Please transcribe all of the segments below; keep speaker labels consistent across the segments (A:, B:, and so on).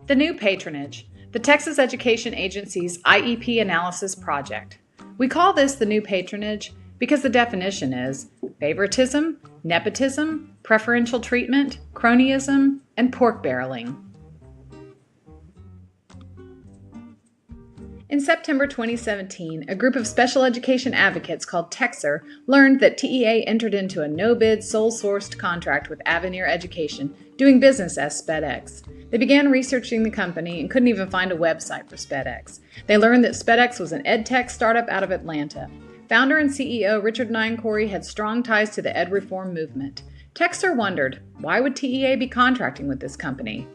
A: The new patronage, the Texas Education Agency's IEP Analysis Project. We call this the new patronage because the definition is favoritism, nepotism, preferential treatment, cronyism, and pork barreling. In September 2017, a group of special education advocates called TEXer learned that TEA entered into a no-bid, sole-sourced contract with Avenir Education, doing business as SPEDx. They began researching the company and couldn't even find a website for SPEDx. They learned that SPEDx was an edtech startup out of Atlanta. Founder and CEO Richard Niancory had strong ties to the ed reform movement. TEXer wondered, why would TEA be contracting with this company?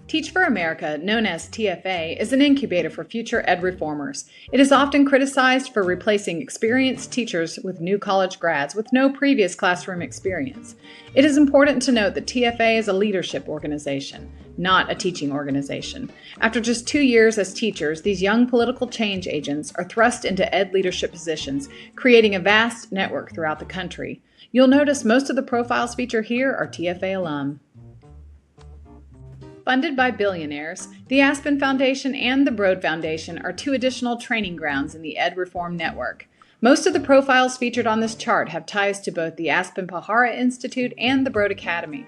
A: Teach for America, known as TFA, is an incubator for future ed reformers. It is often criticized for replacing experienced teachers with new college grads with no previous classroom experience. It is important to note that TFA is a leadership organization, not a teaching organization. After just 2 years as teachers, these young political change agents are thrust into ed leadership positions, creating a vast network throughout the country. You'll notice most of the profiles featured here are TFA alum. Funded by billionaires, the Aspen Foundation and the Broad Foundation are 2 additional training grounds in the Ed Reform Network. Most of the profiles featured on this chart have ties to both the Aspen-Pahara Institute and the Broad Academy.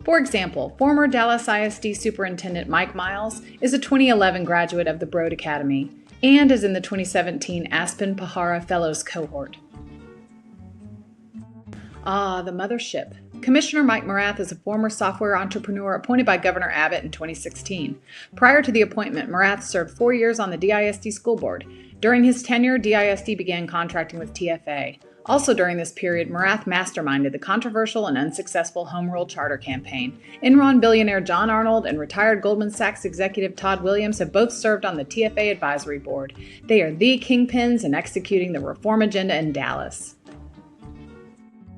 A: For example, former Dallas ISD Superintendent Mike Miles is a 2011 graduate of the Broad Academy and is in the 2017 Aspen-Pahara Fellows cohort. The mothership. Commissioner Mike Morath is a former software entrepreneur appointed by Governor Abbott in 2016. Prior to the appointment, Morath served 4 years on the DISD school board. During his tenure, DISD began contracting with TFA. Also during this period, Morath masterminded the controversial and unsuccessful Home Rule Charter campaign. Enron billionaire John Arnold and retired Goldman Sachs executive Todd Williams have both served on the TFA advisory board. They are the kingpins in executing the reform agenda in Dallas.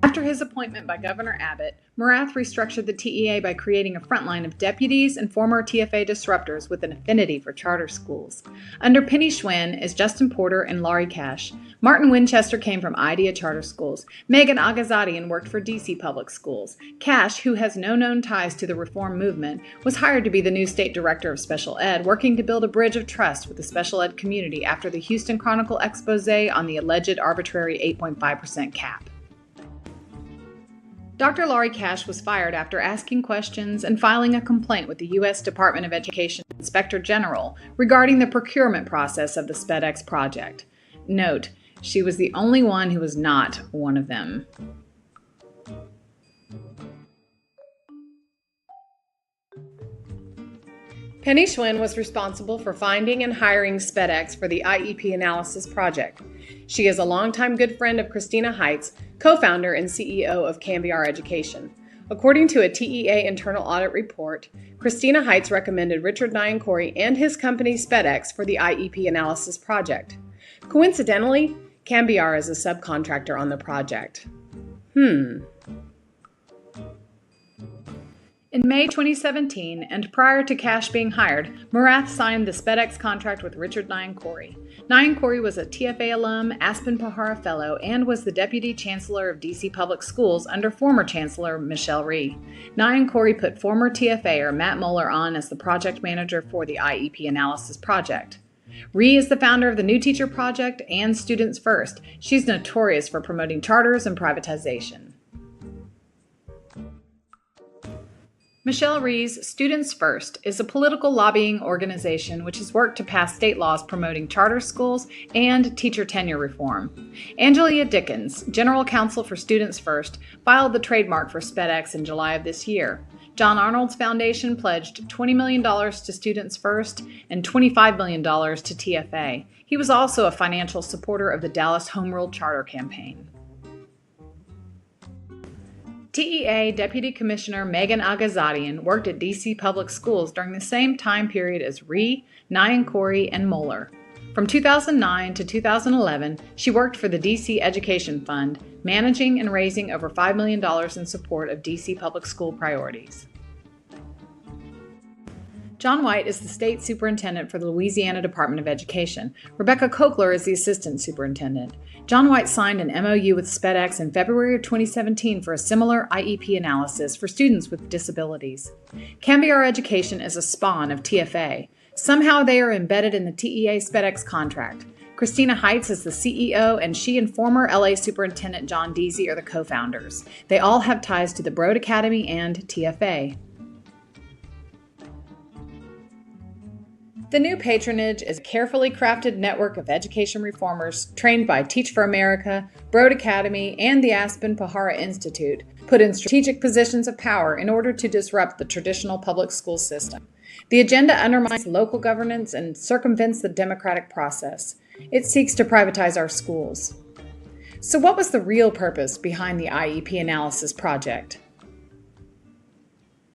A: After his appointment by Governor Abbott, Morath restructured the TEA by creating a frontline of deputies and former TFA disruptors with an affinity for charter schools. Under Penny Schwinn is Justin Porter and Laurie Cash. Martin Winchester came from IDEA Charter Schools. Megan Agazadian worked for DC Public Schools. Cash, who has no known ties to the reform movement, was hired to be the new state director of special ed, working to build a bridge of trust with the special ed community after the Houston Chronicle expose on the alleged arbitrary 8.5% cap. Dr. Laurie Cash was fired after asking questions and filing a complaint with the U.S. Department of Education Inspector General regarding the procurement process of the SPEDx project. Note, she was the only one who was not one of them. Penny Schwinn was responsible for finding and hiring SPEDx for the IEP Analysis Project. She is a longtime good friend of Christina Heights, co-founder and CEO of Cambiar Education. According to a TEA internal audit report, Christina Heights recommended Richard Niancory and his company SPEDx for the IEP Analysis Project. Coincidentally, Cambiar is a subcontractor on the project. In May 2017, and prior to Cash being hired, Morath signed the SPEDx contract with Richard Niancory. Niancory was a TFA alum, Aspen-Pahara Fellow, and was the Deputy Chancellor of DC Public Schools under former Chancellor Michelle Rhee. Niancory put former TFAer Matt Moeller on as the project manager for the IEP Analysis Project. Rhee is the founder of the New Teacher Project and Students First. She's notorious for promoting charters and privatization. Michelle Rhee's Students First is a political lobbying organization which has worked to pass state laws promoting charter schools and teacher tenure reform. Angelia Dickens, General Counsel for Students First, filed the trademark for SPEDx in July of this year. John Arnold's foundation pledged $20 million to Students First and $25 million to TFA. He was also a financial supporter of the Dallas Home Rule Charter campaign. TEA Deputy Commissioner Megan Agazadian worked at DC Public Schools during the same time period as Rhee, Niancory, and Moeller. From 2009 to 2011, she worked for the DC Education Fund, managing and raising over $5 million in support of DC public school priorities. John White is the state superintendent for the Louisiana Department of Education. Rebecca Kokler is the assistant superintendent. John White signed an MOU with SPEDx in February of 2017 for a similar IEP analysis for students with disabilities. Cambiar Education is a spawn of TFAer. Somehow they are embedded in the TEA SPEDx contract. Christina Heights is the CEO, and she and former LA Superintendent John Deasy are the co-founders. They all have ties to the Broad Academy and TFAer. The new Patronage is a carefully crafted network of education reformers trained by Teach for America, Broad Academy, and the Aspen-Pahara Institute, put in strategic positions of power in order to disrupt the traditional public school system. The agenda undermines local governance and circumvents the democratic process. It seeks to privatize our schools. So what was the real purpose behind the IEP Analysis Project?